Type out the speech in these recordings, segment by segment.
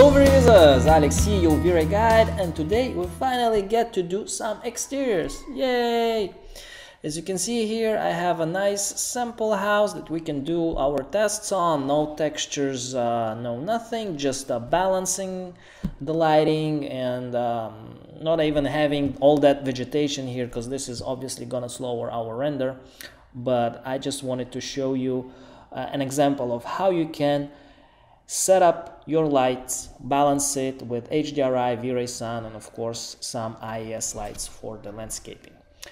Hello users, Alex here, your VRay guide, and today we finally get to do some exteriors. Yay! As you can see here, I have a nice sample house that we can do our tests on. No textures, no nothing, just balancing the lighting and not even having all that vegetation here, because this is obviously gonna slow our render. But I just wanted to show you an example of how you can set up your lights, balance it with HDRI, VRay Sun, and of course some IES lights for the landscaping.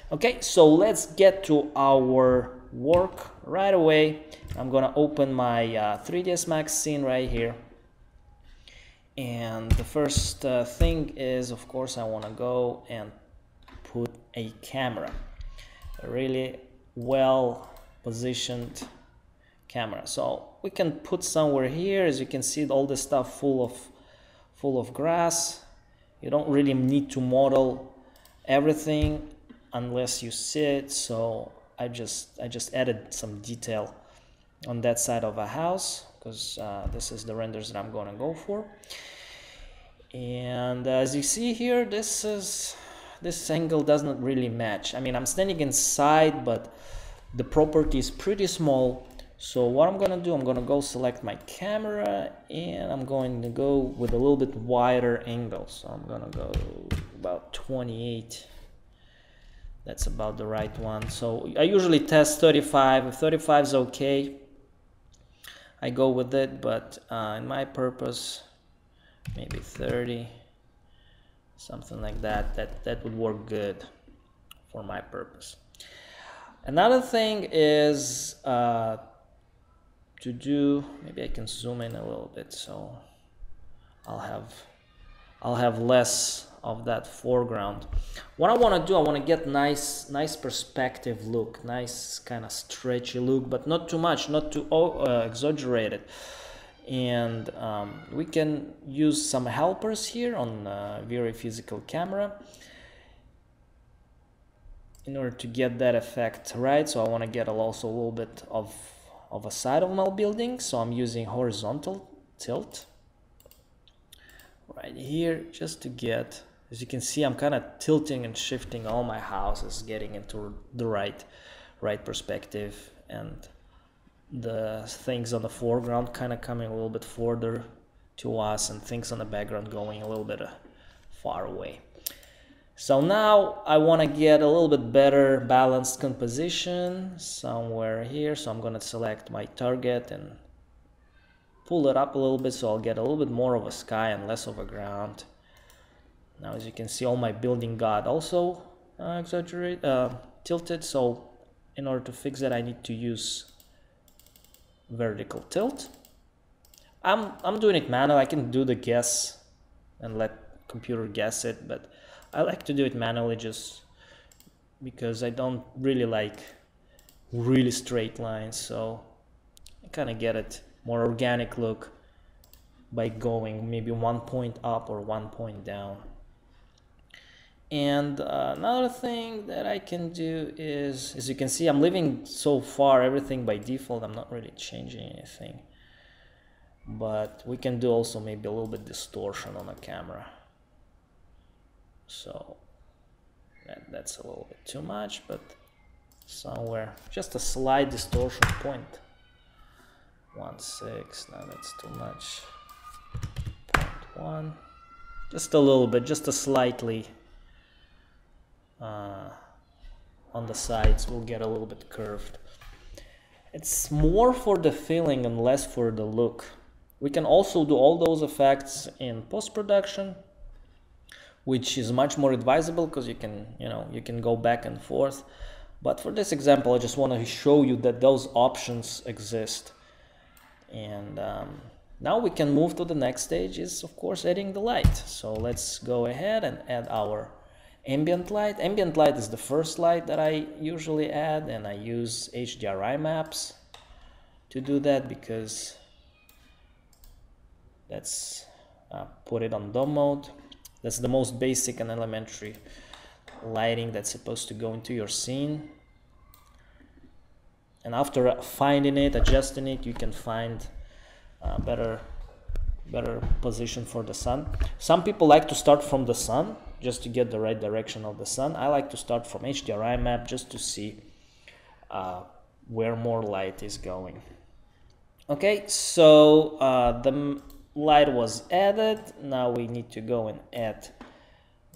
Okay, so let's get to our work right away. I'm gonna open my 3ds Max scene right here. And the first thing is, of course, I wanna go and put a camera. A really well positioned camera. So we can put somewhere here. As you can see, all the stuff full of grass. You don't really need to model everything unless you see it. So I just added some detail on that side of a house because this is the renders that I'm gonna go for. And as you see here, this angle doesn't really match. I mean, I'm standing inside, but the property is pretty small. So what I'm gonna do, I'm gonna go select my camera and I'm going to go with a little bit wider angle. So I'm gonna go about 28. That's about the right one. So I usually test 35. If 35 is okay, I go with it. But in my purpose, maybe 30, something like that. That would work good for my purpose. Another thing is to do, maybe I can zoom in a little bit so I'll have less of that foreground. What I want to do, I want to get nice perspective look, nice kind of stretchy look, but not too much, not too exaggerated. And we can use some helpers here on VRay physical camera in order to get that effect right. So I want to get also a little bit of a side of my building, so I'm using horizontal tilt right here just to get, as you can see, I'm kind of tilting and shifting all my houses, getting into the right perspective, and the things on the foreground kind of coming a little bit further to us and things on the background going a little bit far away. So now I want to get a little bit better balanced composition somewhere here. So I'm going to select my target and pull it up a little bit so I'll get a little bit more of a sky and less of a ground. Now, as you can see, all my building got also tilted. So in order to fix that, I need to use vertical tilt. I'm doing it manual. I can do the guess and let computer guess it, but I like to do it manually just because I don't really like really straight lines, so I kind of get it more organic look by going maybe 1 point up or 1 point down. And another thing that I can do is, as you can see, I'm leaving so far everything by default. I'm not really changing anything, but we can do also maybe a little bit distortion on the camera. So that's a little bit too much, but somewhere, just a slight distortion, 0.16, no, that's too much, 0.1, just a little bit, just a slightly on the sides will get a little bit curved. It's more for the feeling and less for the look. We can also do all those effects in post-production, which is much more advisable because you can go back and forth. But for this example, I just want to show you that those options exist. And now we can move to the next stage, is of course adding the light. So let's go ahead and add our ambient light. Ambient light is the first light that I usually add, and I use HDRI maps to do that because let's put it on dome mode. That's the most basic and elementary lighting that's supposed to go into your scene. And after finding it, adjusting it, you can find better better position for the sun. Some people like to start from the sun just to get the right direction of the sun. I like to start from HDRI map just to see where more light is going. Okay, so the light was added. Now we need to go and add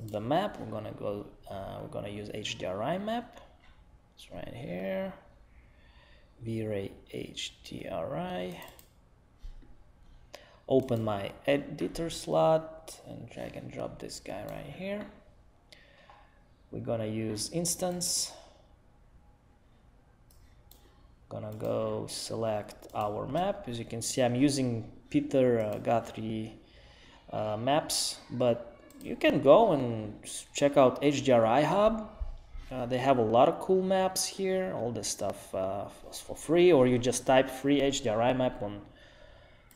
the map. We're gonna use HDRI map. It's right here. VRay HDRI. Open my editor slot and drag and drop this guy right here. We're gonna use instance. Gonna go select our map. As you can see, I'm using Peter Guthrie maps, but you can go and check out HDRI Hub. They have a lot of cool maps here. All this stuff for free, or you just type free HDRI map on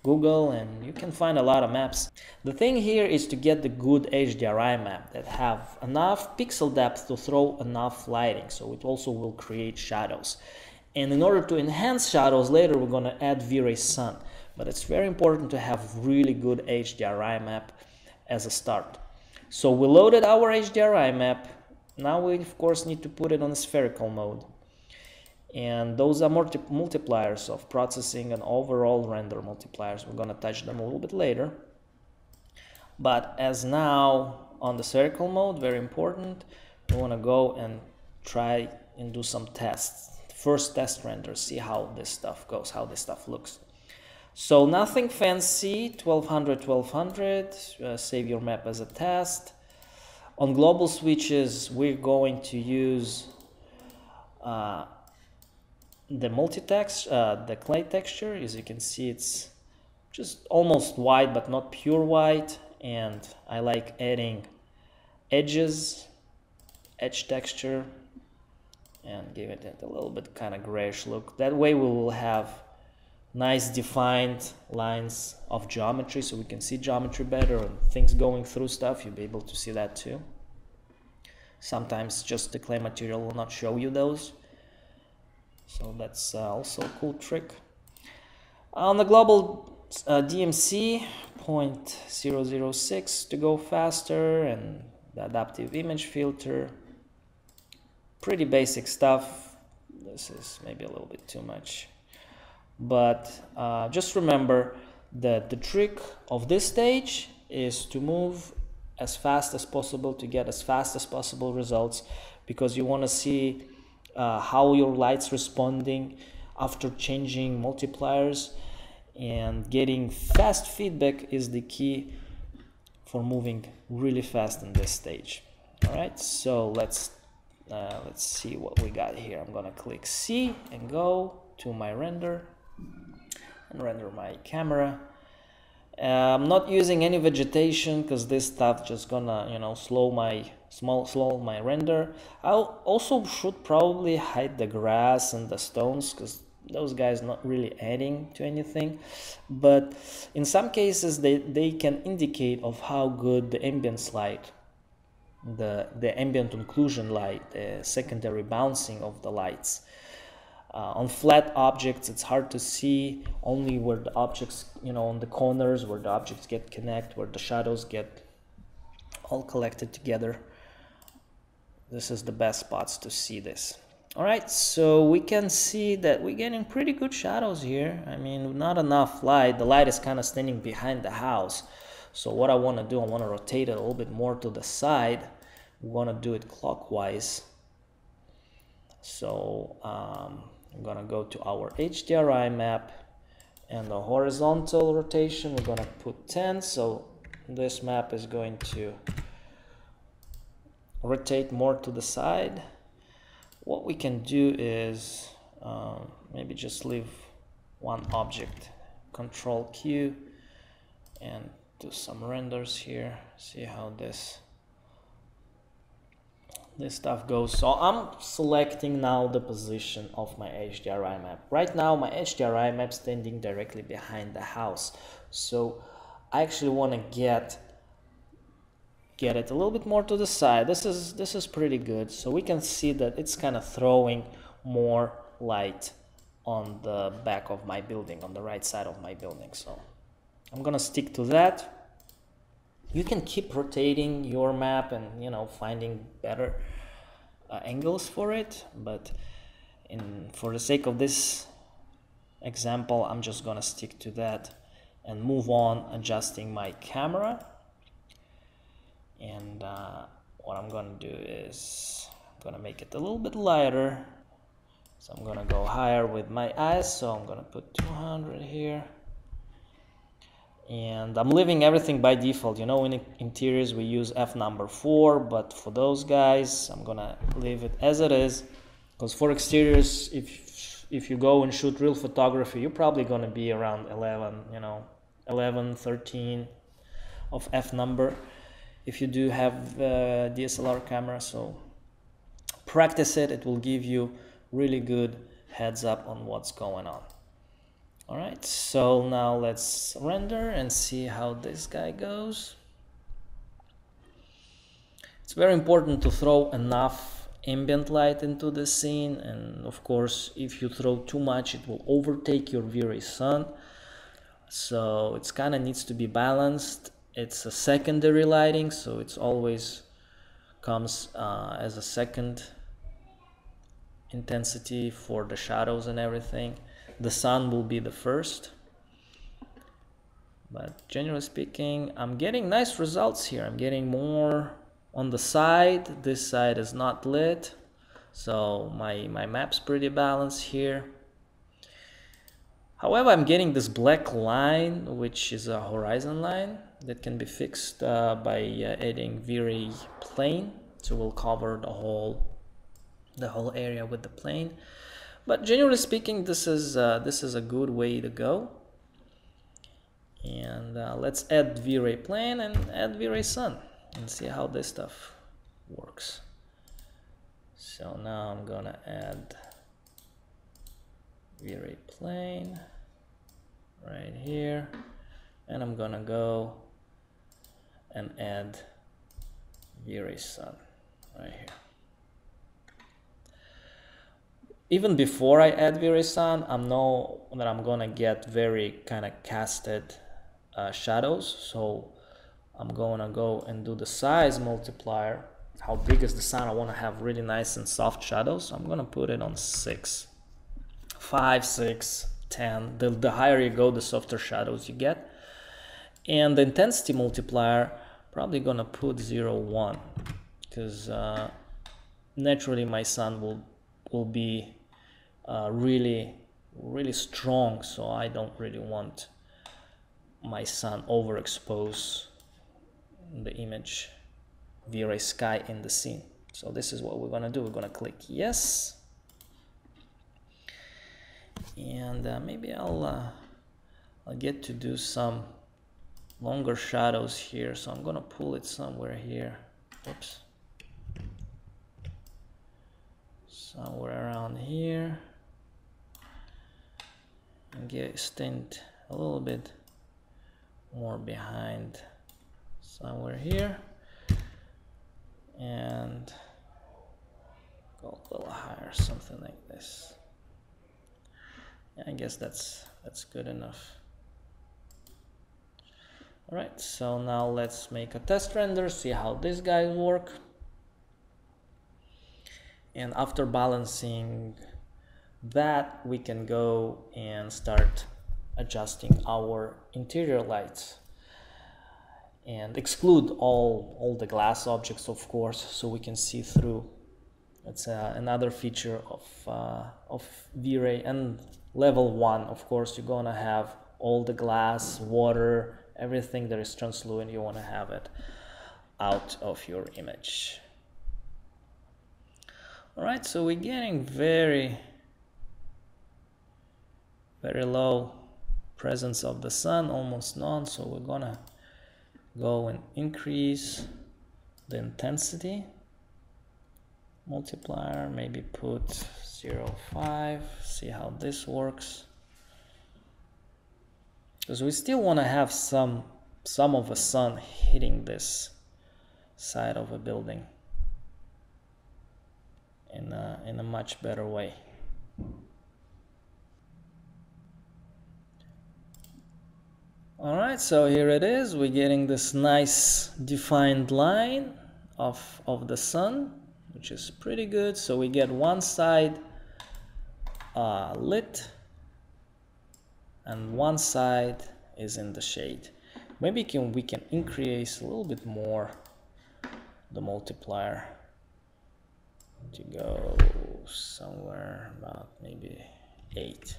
Google and you can find a lot of maps. The thing here is to get the good HDRI map that have enough pixel depth to throw enough lighting, so it also will create shadows. And in order to enhance shadows later, we're going to add VRay Sun. But it's very important to have really good HDRI map as a start. So we loaded our HDRI map. Now we of course need to put it on spherical mode. And those are multipliers of processing and overall render multipliers. We're going to touch them a little bit later. But as now on the spherical mode, very important, we want to go and try and do some tests. First test render, see how this stuff goes, how this stuff looks. So nothing fancy, 1200, save your map as a test. On global switches, we're going to use the multi-text, the clay texture. As you can see, it's just almost white but not pure white, and I like adding edges, edge texture, and give it a little bit kind of grayish look. That way we will have nice defined lines of geometry, so we can see geometry better, and things going through stuff, you'll be able to see that too. Sometimes just the clay material will not show you those. So that's also a cool trick. On the global DMC, 0.006 to go faster, and the adaptive image filter. Pretty basic stuff. This is maybe a little bit too much. But just remember that the trick of this stage is to move as fast as possible to get as fast as possible results, because you want to see how your light's responding after changing multipliers, and getting fast feedback is the key for moving really fast in this stage. All right, so let's see what we got here. I'm gonna click C and go to my render and render my camera. I'm not using any vegetation because this stuff just gonna, you know, slow my render. I also should probably hide the grass and the stones because those guys not really adding to anything, but in some cases they can indicate of how good the ambience light, the ambient occlusion light, the secondary bouncing of the lights. On flat objects, it's hard to see, only where the objects, you know, on the corners where the objects get connect, where the shadows get all collected together. This is the best spots to see this. All right, so we can see that we're getting pretty good shadows here. I mean, not enough light. The light is kind of standing behind the house. So what I want to do, I want to rotate it a little bit more to the side. We want to do it clockwise. So I'm gonna go to our HDRI map, and the horizontal rotation we're gonna put 10, so this map is going to rotate more to the side. What we can do is maybe just leave one object, Control Q, and do some renders here, see how this stuff goes. So I'm selecting now the position of my HDRI map. Right now my HDRI map standing directly behind the house, so I actually want to get it a little bit more to the side. This is pretty good, so we can see that it's kind of throwing more light on the back of my building, on the right side of my building. So I'm gonna stick to that. You can keep rotating your map and, you know, finding better angles for it, but for the sake of this example, I'm just gonna stick to that and move on adjusting my camera. And what I'm gonna do is I'm gonna make it a little bit lighter. So I'm gonna go higher with my eyes, so I'm gonna put 200 here. And I'm leaving everything by default. You know, in interiors we use f4, but for those guys I'm gonna leave it as it is, because for exteriors, if you go and shoot real photography, you're probably gonna be around 11, you know, 11, 13 of f number if you do have DSLR camera. So practice it, it will give you really good heads up on what's going on. All right, so now let's render and see how this guy goes. It's very important to throw enough ambient light into the scene, and of course if you throw too much it will overtake your VRay sun, so it's kind of needs to be balanced. It's a secondary lighting, so it's always comes as a second intensity for the shadows and everything. The sun will be the first, but generally speaking I'm getting nice results here. I'm getting more on the side. This side is not lit, so my map's pretty balanced here. However, I'm getting this black line, which is a horizon line that can be fixed by adding VRay plane, so we'll cover the whole area with the plane. But generally speaking, this is a good way to go. And let's add VRay plane and add VRay sun and see how this stuff works. So now I'm gonna add VRay plane right here, and I'm gonna go and add VRay sun right here. Even before I add VRay sun, I know that I'm gonna get very kind of casted shadows, so I'm gonna go and do the size multiplier. How big is the sun? I want to have really nice and soft shadows, so I'm gonna put it on 6, 5, 6, 10. The higher you go, the softer shadows you get. And the intensity multiplier, probably gonna put 0, 1, because naturally my sun will be really strong, so I don't really want my sun overexpose the image VRay sky in the scene. So this is what we're gonna do. We're gonna click yes, and maybe I'll get to do some longer shadows here, so I'm gonna pull it somewhere here. Oops, somewhere around here, and extend a little bit more behind somewhere here, and go a little higher, something like this. Yeah, I guess that's good enough. All right, so now let's make a test render, see how these guys work. And after balancing that, we can go and start adjusting our interior lights and exclude all the glass objects, of course, so we can see through. That's another feature of VRay. And level 1, of course, you're gonna have all the glass, water, everything that is translucent, you want to have it out of your image. All right, so we're getting very low presence of the sun, almost none, so we're gonna go and increase the intensity multiplier, maybe put 0.5, see how this works, because we still want to have some of the sun hitting this side of a building in a much better way. Alright, so here it is. We're getting this nice defined line of the sun, which is pretty good. So we get one side lit and one side is in the shade. Maybe we can increase a little bit more the multiplier to go somewhere about maybe 8.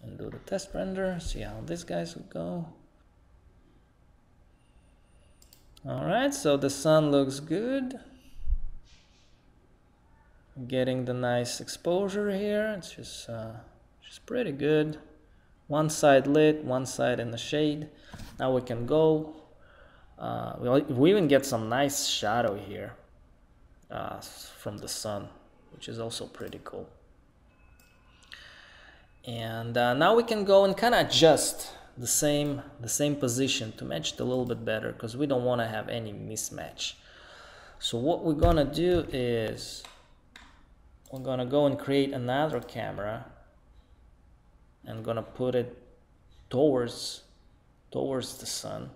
And do the test render, see how these guys would go. Alright, so the sun looks good. Getting the nice exposure here, it's just pretty good. One side lit, one side in the shade. Now we can go, we even get some nice shadow here from the sun, which is also pretty cool. And now we can go and kind of adjust the same position to match it a little bit better, because we don't want to have any mismatch. So what we're gonna do is we're gonna go and create another camera and gonna put it towards the sun.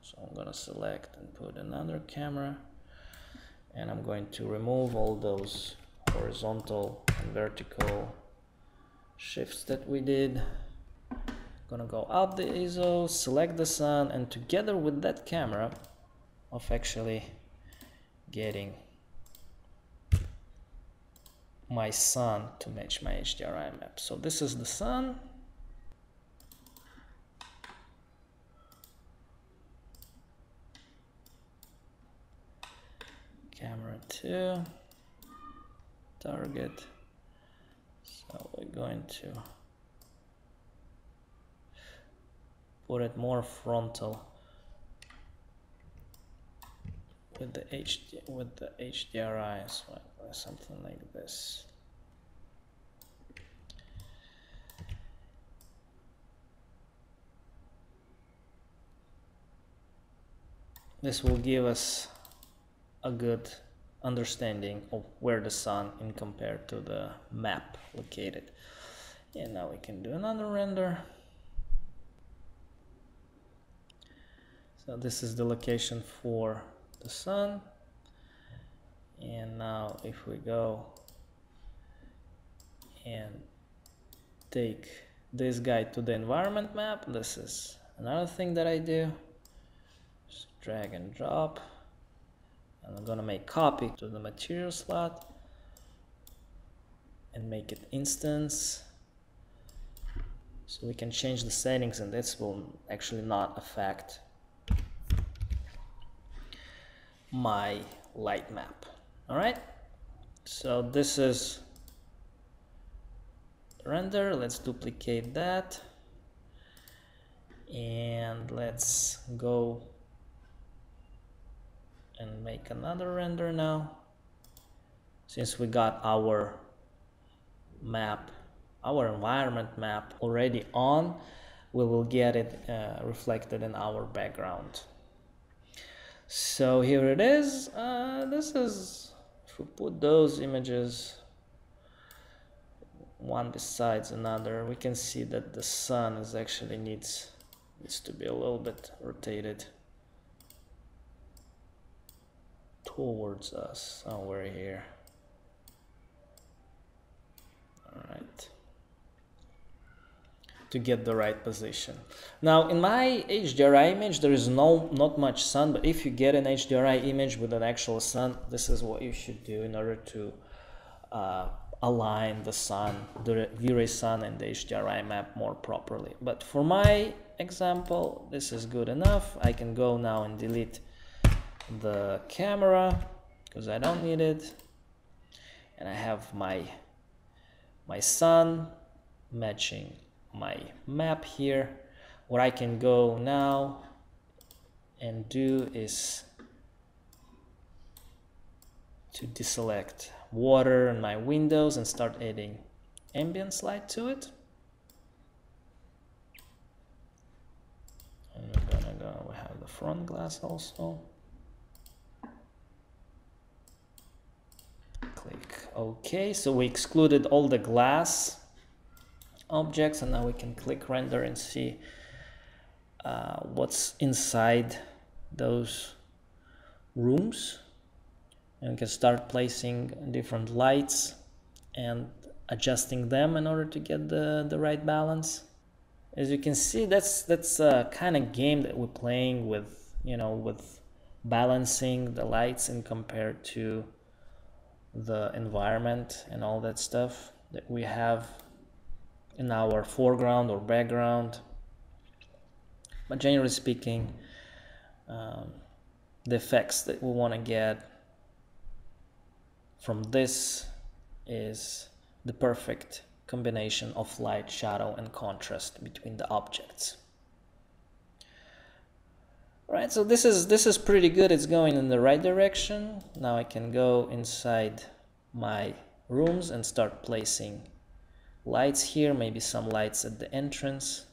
So I'm gonna select and put another camera, and I'm going to remove all those horizontal and vertical shifts that we did. Gonna go out the ISO, select the sun, and together with that camera of actually getting my sun to match my HDRI map. So this is the sun. Camera 2, target. So we're going to put it more frontal with the HDRI, so something like this. This will give us a good understanding of where the sun in compared to the map located. And now we can do another render. So this is the location for the sun. And now if we go and take this guy to the environment map, this is another thing that I do. Just drag and drop. And I'm gonna make copy to the material slot and make it instance, so we can change the settings, and this will actually not affect my light map. All right, so this is render. Let's duplicate that and let's go and make another render now. Since we got our map, our environment map already on, we will get it reflected in our background. So here it is. This is, if we put those images one besides another, we can see that the sun is actually needs to be a little bit rotated towards us somewhere here. All right, to get the right position. Now in my HDRI image there is not much sun, but if you get an HDRI image with an actual sun, this is what you should do in order to align the sun, the VRay sun and the HDRI map more properly. But for my example, this is good enough. I can go now and delete the camera because I don't need it, and I have my sun matching my map here. What I can go now and do is to deselect water in my windows and start adding ambience light to it. And we're gonna go, we have the front glass also. Click OK. So we excluded all the glass objects, and now we can click render and see what's inside those rooms, and we can start placing different lights and adjusting them in order to get the right balance. As you can see, that's a kind of game that we're playing with, with balancing the lights and compared to the environment and all that stuff that we have in our foreground or background. But generally speaking, the effects that we want to get from this is the perfect combination of light, shadow, and contrast between the objects. All right, so this is pretty good. It's going in the right direction. Now I can go inside my rooms and start placing lights here, maybe some lights at the entrance.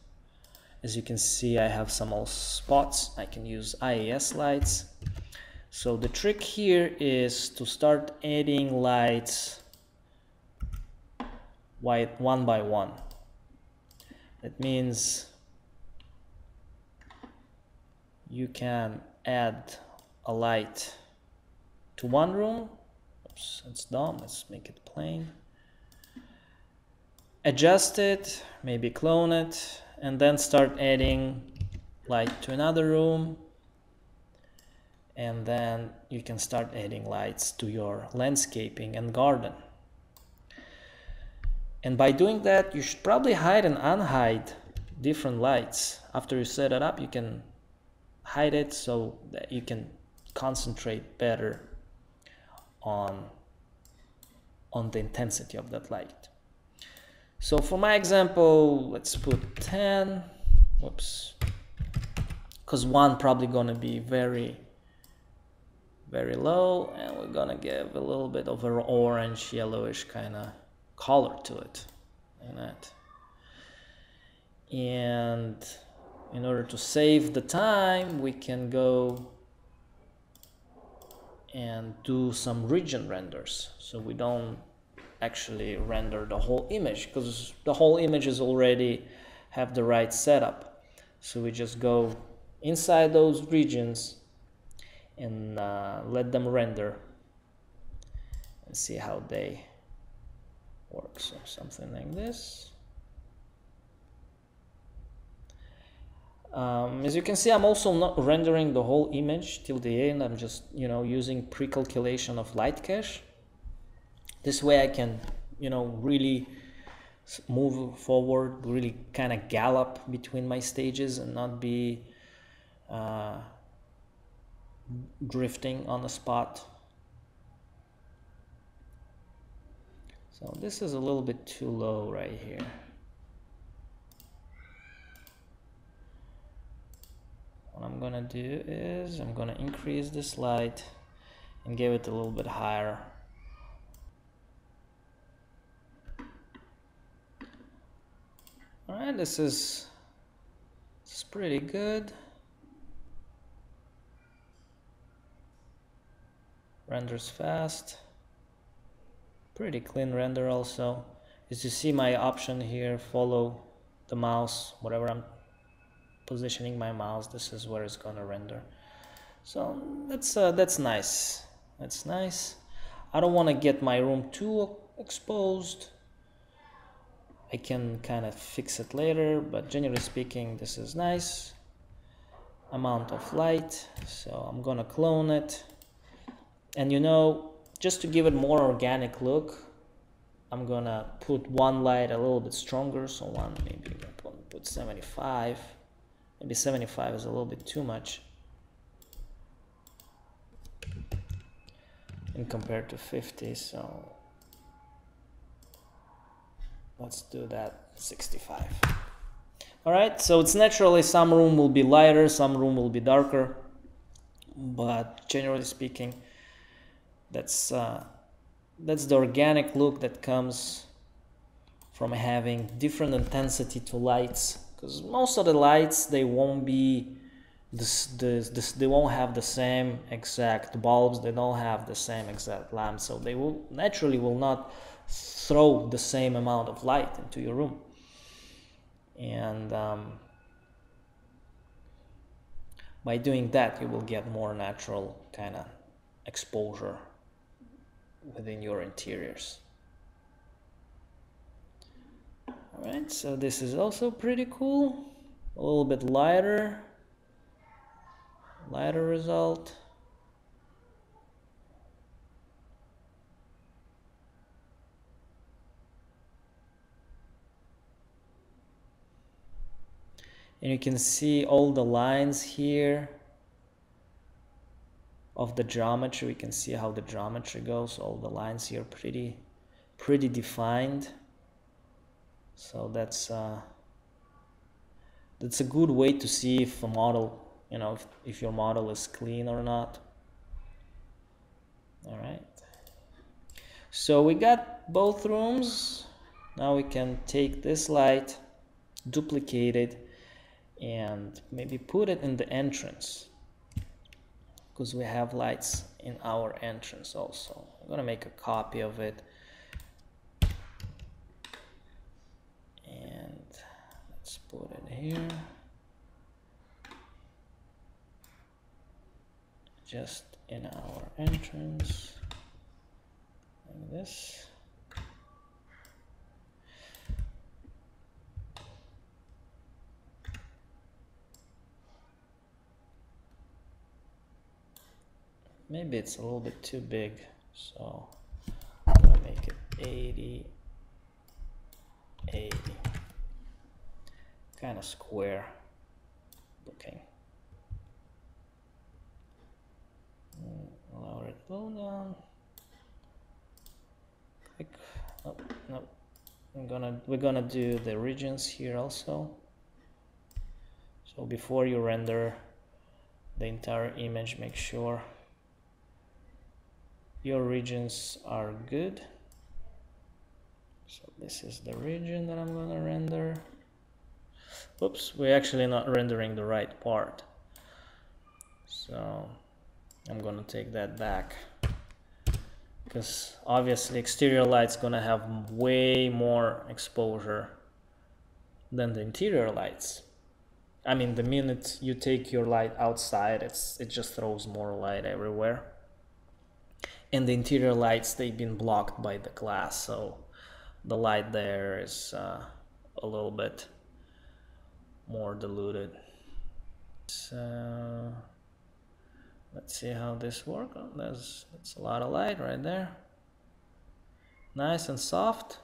As you can see, I have some old spots. I can use IES lights. So the trick here is to start adding lights one by one. That means you can add a light to one room. Oops, that's dumb. Let's make it plain. Adjust it, maybe clone it, and then start adding light to another room. And then you can start adding lights to your landscaping and garden. And by doing that, you should probably hide and unhide different lights. After you set it up, you can hide it so that you can concentrate better on the intensity of that light. So for my example, let's put 10. Whoops. Because 1 probably gonna be very low, and we're gonna give a little bit of an orange, yellowish kind of color to it, like that. And in order to save the time, we can go and do some region renders, so we don't actually render the whole image, because the whole image is already have the right setup. So we just go inside those regions and let them render and see how they work. So something like this. As you can see, I'm also not rendering the whole image till the end. I'm just, using pre-calculation of light cache. This way I can, really move forward, really kind of gallop between my stages and not be drifting on the spot. So this is a little bit too low right here. What I'm gonna do is I'm gonna increase this light and give it a little bit higher. All right, this is pretty good. Renders fast. Pretty clean render also. As you see, my option here, follow the mouse, whatever I'm positioning my mouse, this is where it's gonna render. So that's nice. That's nice. I don't want to get my room too exposed. I can kind of fix it later, but generally speaking, this is nice amount of light. So I'm gonna clone it, and just to give it more organic look, I'm gonna put one light a little bit stronger. So maybe put 75. Maybe 75 is a little bit too much in compared to 50. So let's do that 65. All right, so it's naturally some room will be lighter, some room will be darker, but generally speaking, that's the organic look that comes from having different intensity to lights, because most of the lights, they won't be they won't have the same exact bulbs, they don't have the same exact lamps, so they will not throw the same amount of light into your room. And by doing that you will get more natural kind of exposure within your interiors. Alright, so this is also pretty cool. A little bit lighter result. And you can see all the lines here of the geometry. We can see how the geometry goes. All the lines here pretty defined. So that's a good way to see if a model, you know, if your model is clean or not. All right. So we got both rooms. Now we can take this light, duplicate it, and maybe put it in the entrance, because we have lights in our entrance also. I'm gonna make a copy of it, and let's put it here, just in our entrance, like this. Maybe it's a little bit too big, so I'm gonna make it 80, 80. Kind of square looking. Lower it low down. Click. Oh, no. We're gonna do the regions here also. So before you render the entire image, make sure your regions are good. So this is the region that I'm gonna render. Oops, we're actually not rendering the right part. So I'm gonna take that back, because obviously exterior light's gonna have way more exposure than the interior lights. I mean, the minute you take your light outside, it just throws more light everywhere. And the interior lights, they've been blocked by the glass, so the light there is a little bit more diluted. So let's see how this works. Oh, that's a lot of light right there. Nice and soft,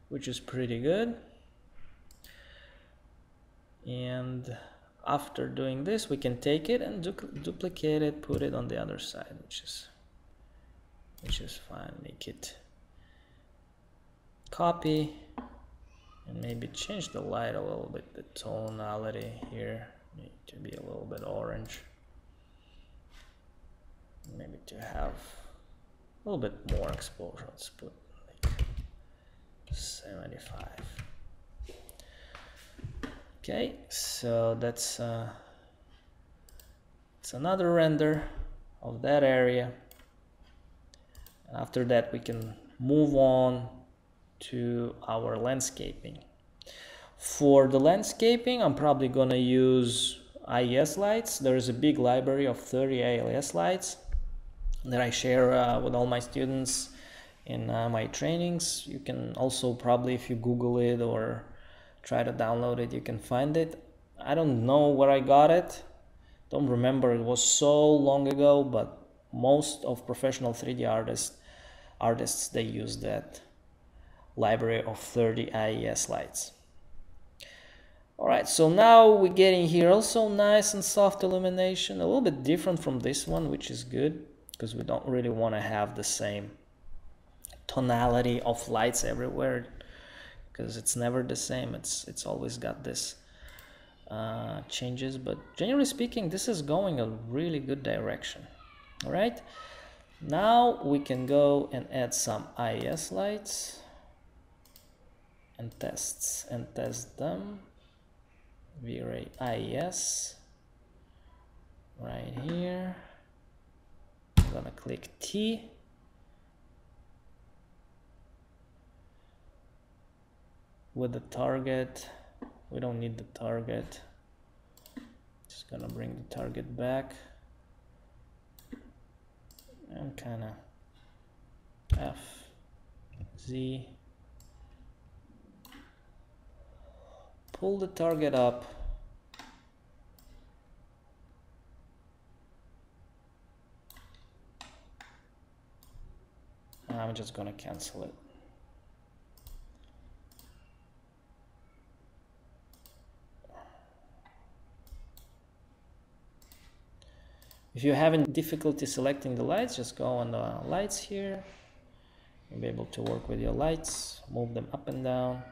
which is pretty good. And after doing this, we can take it and duplicate it, put it on the other side, which is fine. Make it copy, and maybe change the light a little bit. The tonality here need to be a little bit orange. Maybe to have a little bit more exposure. Let's put like 75. Okay, so that's it's another render of that area. And after that, we can move on to our landscaping. For the landscaping, I'm probably gonna use IES lights. There is a big library of 30 IES lights that I share with all my students in my trainings. You can also probably, if you Google it or try to download it, you can find it. I don't know where I got it. Don't remember, it was so long ago, but most of professional 3D artists they use that library of 30 IES lights. Alright, so now we're getting here also nice and soft illumination, a little bit different from this one, which is good, because we don't really want to have the same tonality of lights everywhere, because it's never the same. It's always got this changes, but generally speaking, this is going a really good direction. All right, now we can go and add some IES lights and test them. VRay IES right here. I'm gonna click T. With the target, we don't need the target. Just gonna bring the target back and kind of F, Z, pull the target up, and I'm just gonna cancel it. If you're having difficulty selecting the lights, just go on the lights here. You'll be able to work with your lights, move them up and down.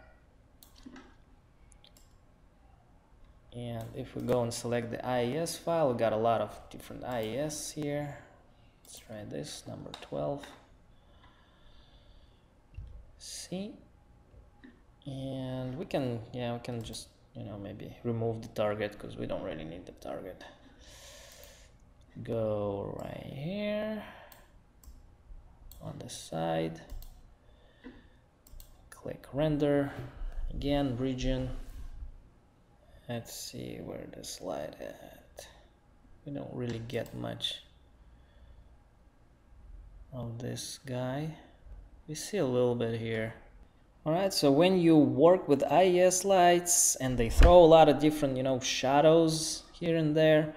And if we go and select the IES file, we got a lot of different IES here. Let's try this, number 12. See? And we can just, maybe remove the target because we don't really need the target. Go right here on the side, click render, again region. Let's see where the slide at. We don't really get much of this guy. We see a little bit here. Alright, so when you work with IES lights and they throw a lot of different shadows here and there,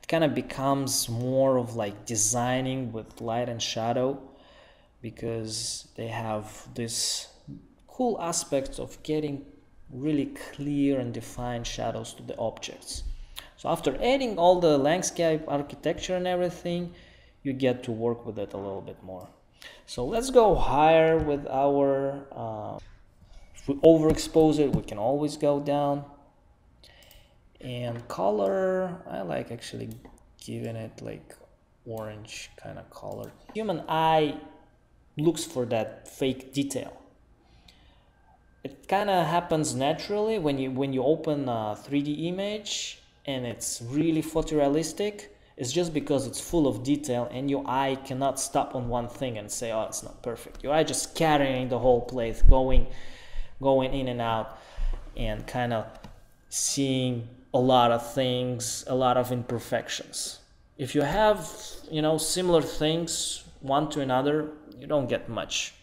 kind of becomes more of like designing with light and shadow, because they have this cool aspect of getting really clear and defined shadows to the objects. So after adding all the landscape architecture and everything, you get to work with it a little bit more. So let's go higher with our if we overexpose it, we can always go down. And color, I like actually giving it like orange kind of color. Human eye looks for that fake detail. It kind of happens naturally when you open a 3D image and it's really photorealistic. It's just because it's full of detail and your eye cannot stop on one thing and say, oh, it's not perfect. Your eye just scattering the whole place, going in and out, and kind of seeing a lot of things, a lot of imperfections. If you have, similar things one to another, you don't get much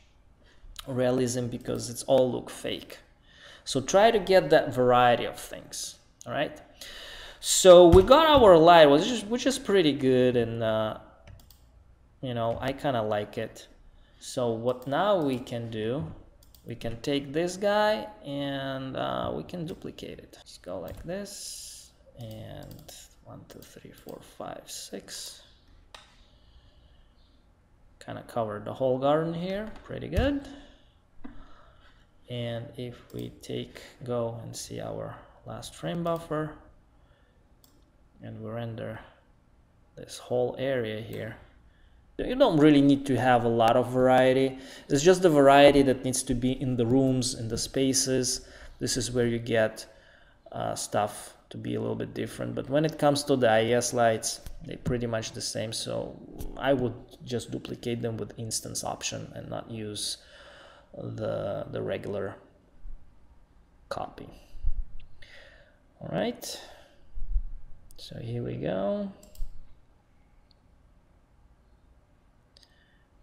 realism because it's all look fake. So try to get that variety of things, all right? So we got our light, which is pretty good, and I kind of like it. So what now we can do, we can take this guy and we can duplicate it. Let's go like this, and 1, 2, 3, 4, 5, 6. Kind of covered the whole garden here, pretty good. And if we go and see our last frame buffer, and we render this whole area here, you don't really need to have a lot of variety. It's just the variety that needs to be in the rooms, in the spaces. This is where you get stuff to be a little bit different. But when it comes to the IES lights, they're pretty much the same. So I would just duplicate them with instance option and not use the regular copy. All right. So here we go.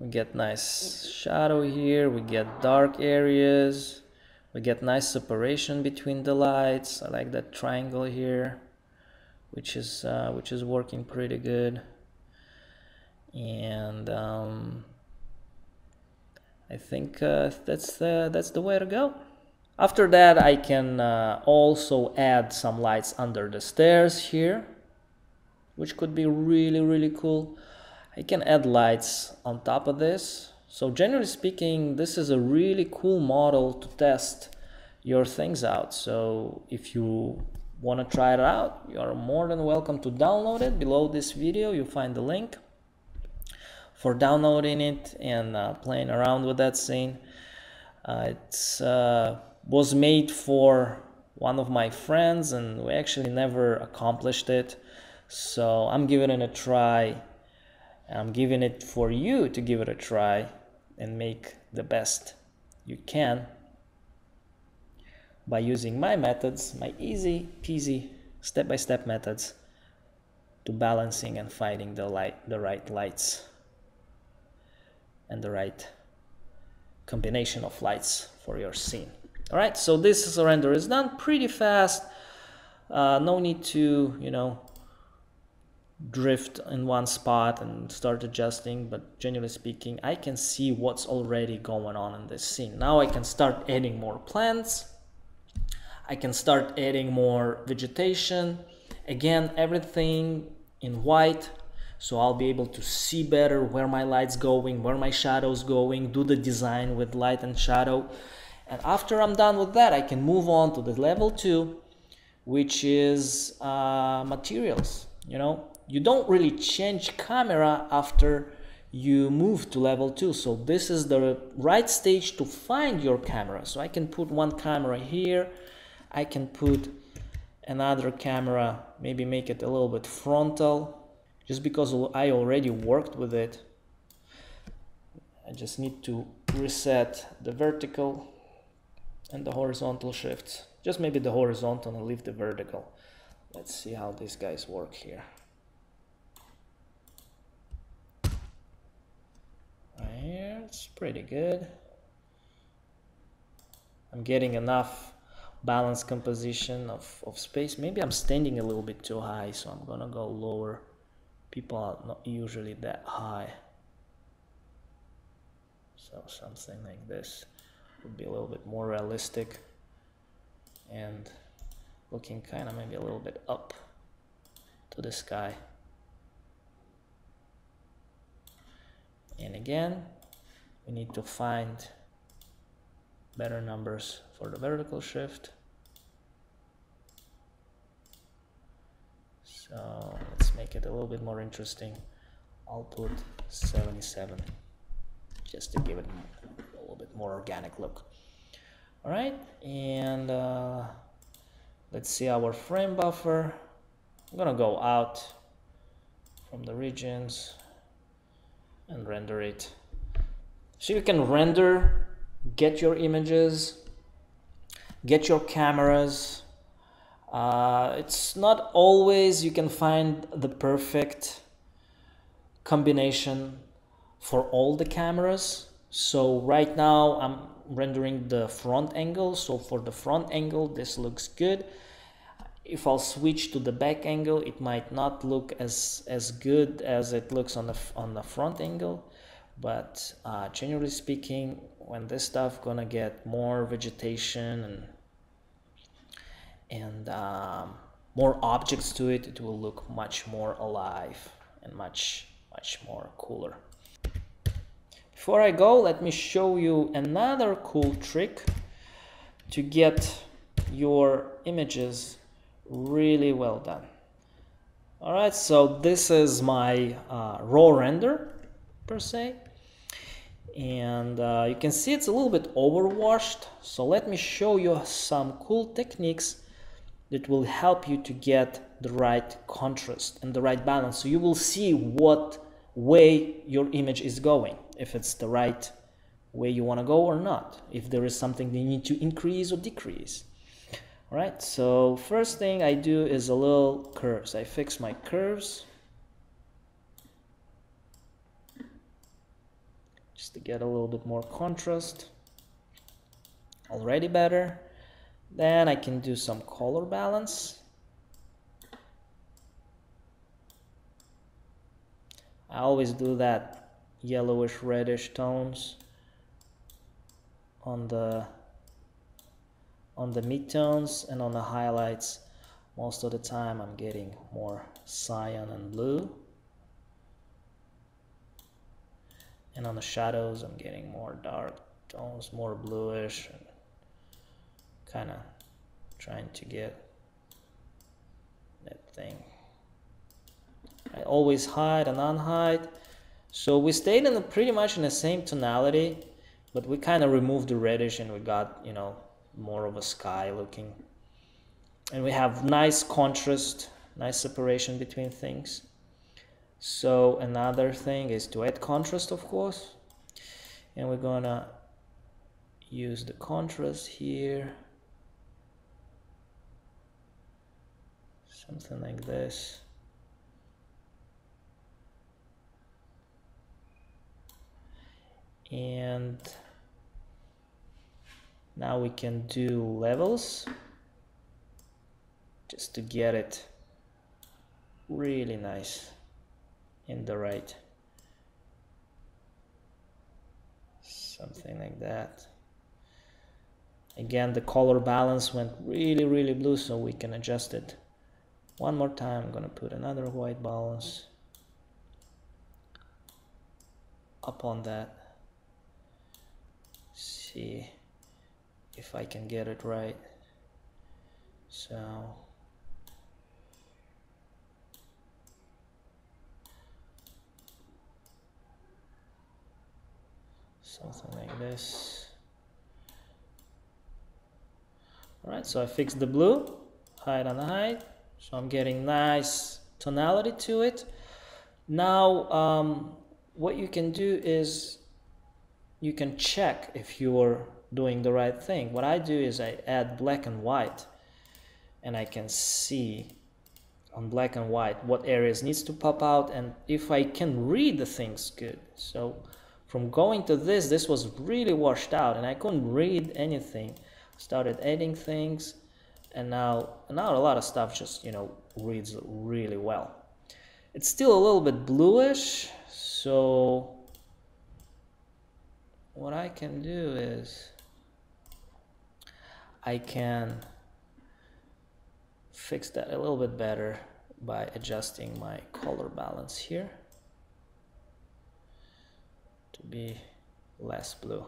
We get nice shadow here, we get dark areas, we get nice separation between the lights. I like that triangle here, which is working pretty good. And I think that's the way to go. After that, I can also add some lights under the stairs here, which could be really cool. I can add lights on top of this. So generally speaking, this is a really cool model to test your things out. So if you want to try it out, you are more than welcome to download it. Below this video, you'll find the link for downloading it and playing around with that scene. It was made for one of my friends, and we actually never accomplished it. So I'm giving it a try. I'm giving it for you to give it a try and make the best you can by using my methods, my easy peasy step-by-step methods to balancing and finding the right lights and the right combination of lights for your scene. All right, so this render is done pretty fast. No need to, you know, drift in one spot and start adjusting, but generally speaking, I can see what's already going on in this scene. Now I can start adding more plants. I can start adding more vegetation. Again, everything in white, so I'll be able to see better where my light's going, where my shadow's going, do the design with light and shadow. And after I'm done with that, I can move on to the level 2, which is materials. You know, you don't really change camera after you move to level 2. So this is the right stage to find your camera. So I can put one camera here. I can put another camera, maybe make it a little bit frontal, just because I already worked with it. I just need to reset the vertical and the horizontal shifts. Just maybe the horizontal and leave the vertical. Let's see how these guys work here. Right here, it's pretty good. I'm getting enough balanced composition of space. Maybe I'm standing a little bit too high, so I'm gonna go lower. People are not usually that high. So something like this would be a little bit more realistic and looking kind of maybe a little bit up to the sky. And again, we need to find better numbers for the vertical shift. So let's make it a little bit more interesting. I'll put 77 just to give it a little bit more organic look. All right, and let's see our frame buffer. I'm gonna go out from the regions and render it. So you can render, get your images, get your cameras. It's not always you can find the perfect combination for all the cameras. So right now I'm rendering the front angle. So for the front angle, this looks good. If I'll switch to the back angle, it might not look as good as it looks on the front angle. But generally speaking, when this stuff gonna get more vegetation and more objects to it, it will look much more alive and much more cooler. Before I go, let me show you another cool trick to get your images really well done. All right, so this is my raw render per se, and you can see it's a little bit overwashed. So let me show you some cool techniques that will help you to get the right contrast and the right balance, so you will see what way your image is going, if it's the right way you want to go or not, if there is something you need to increase or decrease. All right, so first thing I do is a little curves. I fix my curves just to get a little bit more contrast. Already better. Then I can do some color balance. I always do that yellowish reddish tones on the midtones, and on the highlights most of the time I'm getting more cyan and blue, and on the shadows I'm getting more dark tones, more bluish, and kind of trying to get that thing. I always hide and unhide, so we stayed in pretty much in the same tonality, but we kind of removed the reddish and we got, you know, more of a sky looking, and we have nice contrast, nice separation between things. So another thing is to add contrast, of course, and we're gonna use the contrast here, something like this. And now we can do levels just to get it really nice in the right, something like that. Again, the color balance went really blue, so we can adjust it one more time. I'm gonna put another white balance up on that. See if I can get it right. So something like this. Alright, so I fixed the blue, height on the height, so I'm getting nice tonality to it. Now what you can do is you can check if you're doing the right thing. What I do is I add black and white, and I can see on black and white what areas needs to pop out and if I can read the things good. So from going to this was really washed out and I couldn't read anything. Started adding things, and now a lot of stuff just, you know, reads really well. It's still a little bit bluish, so what I can do is I can fix that a little bit better by adjusting my color balance here to be less blue.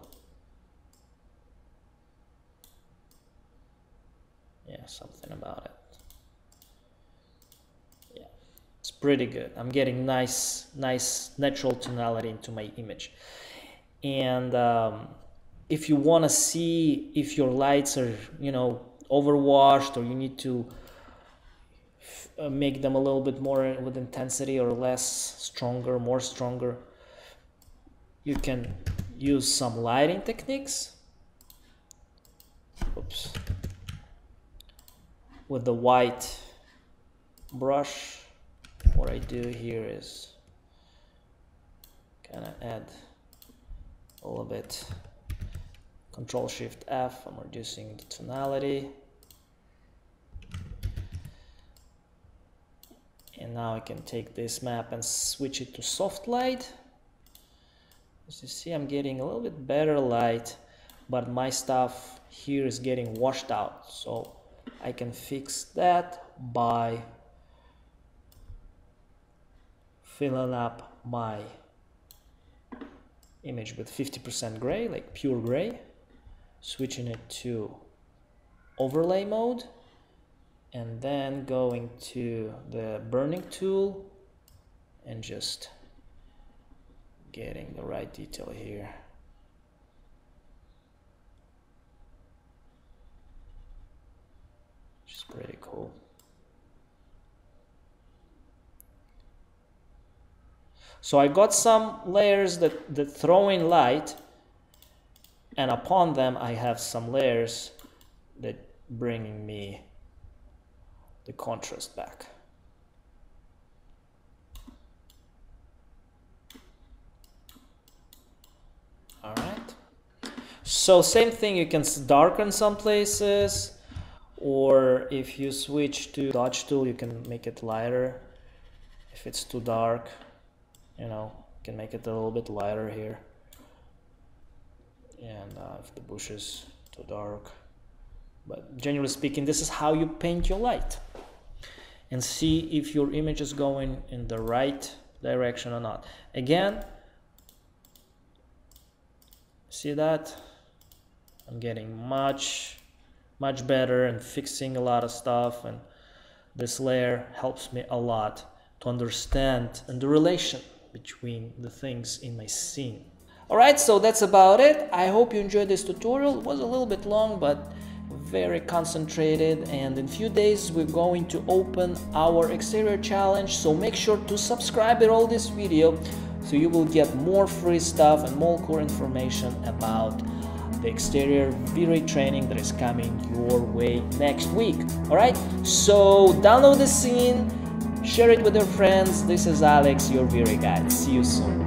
Yeah, something about it. Yeah, it's pretty good. I'm getting nice natural tonality into my image. And if you want to see if your lights are, you know, overwashed, or you need to make them a little bit more with intensity or less stronger, more stronger, you can use some lighting techniques. Oops. With the white brush, what I do here is kind of add a little bit, Control Shift F, I'm reducing the tonality. And now I can take this map and switch it to soft light. As you see, I'm getting a little bit better light, but my stuff here is getting washed out. So I can fix that by filling up my image with 50% gray, like pure gray, switching it to overlay mode, and then going to the burning tool and just getting the right detail here. Which is pretty cool. So I got some layers that throw in light, and upon them I have some layers that bringing me the contrast back. All right. So same thing, you can darken some places, or if you switch to dodge tool, you can make it lighter. If it's too dark, you know, you can make it a little bit lighter here. And if the bush is too dark. But generally speaking, this is how you paint your light. And see if your image is going in the right direction or not. Again, see that? I'm getting much better and fixing a lot of stuff, and this layer helps me a lot to understand and the relation between the things in my scene. Alright, so that's about it. I hope you enjoyed this tutorial. It was a little bit long, but very concentrated, and in a few days we're going to open our exterior challenge, so make sure to subscribe to all this video so you will get more free stuff and more core information about the exterior VRay training that is coming your way next week. Alright, so download the scene, share it with your friends. This is Alex, your VRay guide. See you soon.